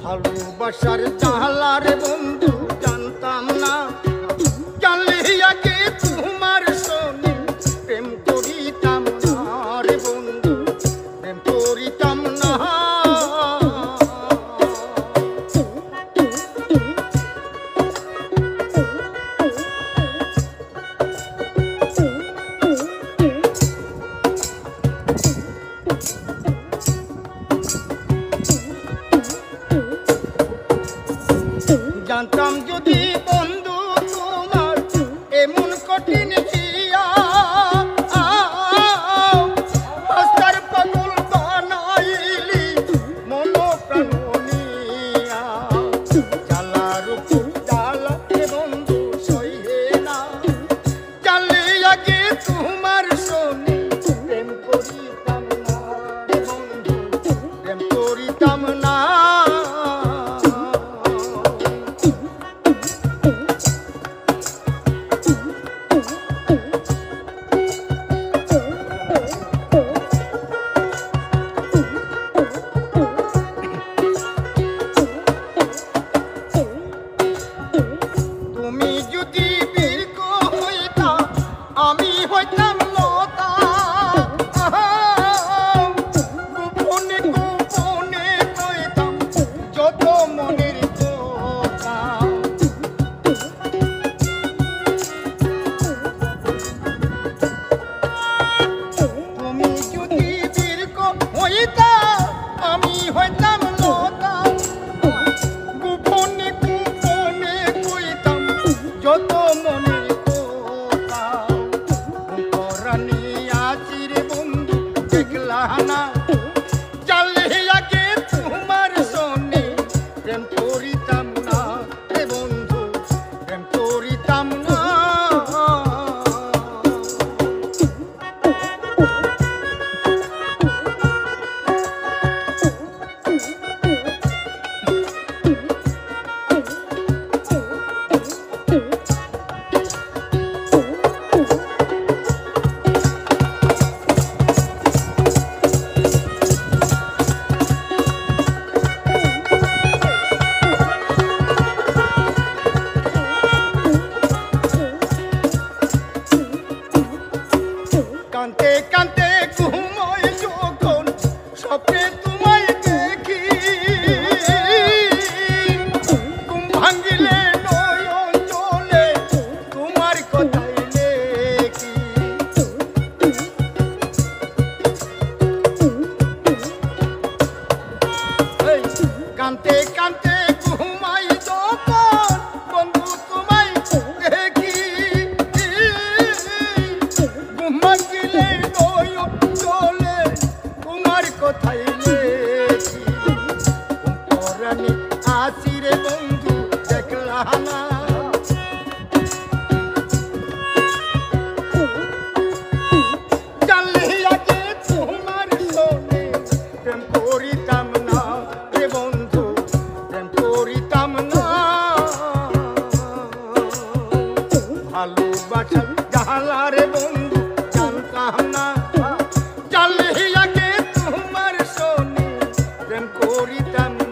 ভালোবাসার জালার বন্ধু জানতাম না, জানলে আগে তোমার সঙ্গে প্রেম করিতাম না রে বন্ধু, প্রেম করিতাম না। জানতাম যদি বন্ধু তোমার এমন কঠিন হিয়া, রাস্তার পাগল বানাইলি মন প্রাণ নিয়া, জ্বালার উপর জ্বালা এ বন্ধু সইহে না, জানলে আগে তোমার সঙ্গে প্রেম করিতাম না রে বন্ধু, প্রেম করিতাম না। তুমি যদি বীরক হইতা আমি হইতাম লতা, গোপনে গোপনে কইতাম যত মনের কথা। তুমি যদি বীরক হইতা আমি হইতাম লতা, গোপনে গোপনে কইতাম যত মনের কথা। পরানি আছি রে বন্ধু দেখলা না, জানলে আগে তোমার সঙ্গে প্রেম করিতাম না রে বন্ধু, প্রেম করিতাম না। কান্তে কান্তে ঘুমোয় যখন স্বপ্নে তোমায় দেখি, ঘুম ভাঙিলে নয়ন জলে তোমার কথাই লেখি। কান্তে কান্তে ঘুমাই যখন বন্ধু তোমায় দেখি, ঘুম ভাঙিলে নয়ন জলে তোমার কথাই লেখি। পরানি আছি রে বন্ধু দেখলা না, জানলে আগে তোমার সঙ্গে প্রেম করিতাম না রে বন্ধু, প্রেম করিতাম না। ভালোবাসার জালা রে বন্ধু জানতাম না, জানলে আগে তোমার সঙ্গে প্রেম করিতাম না।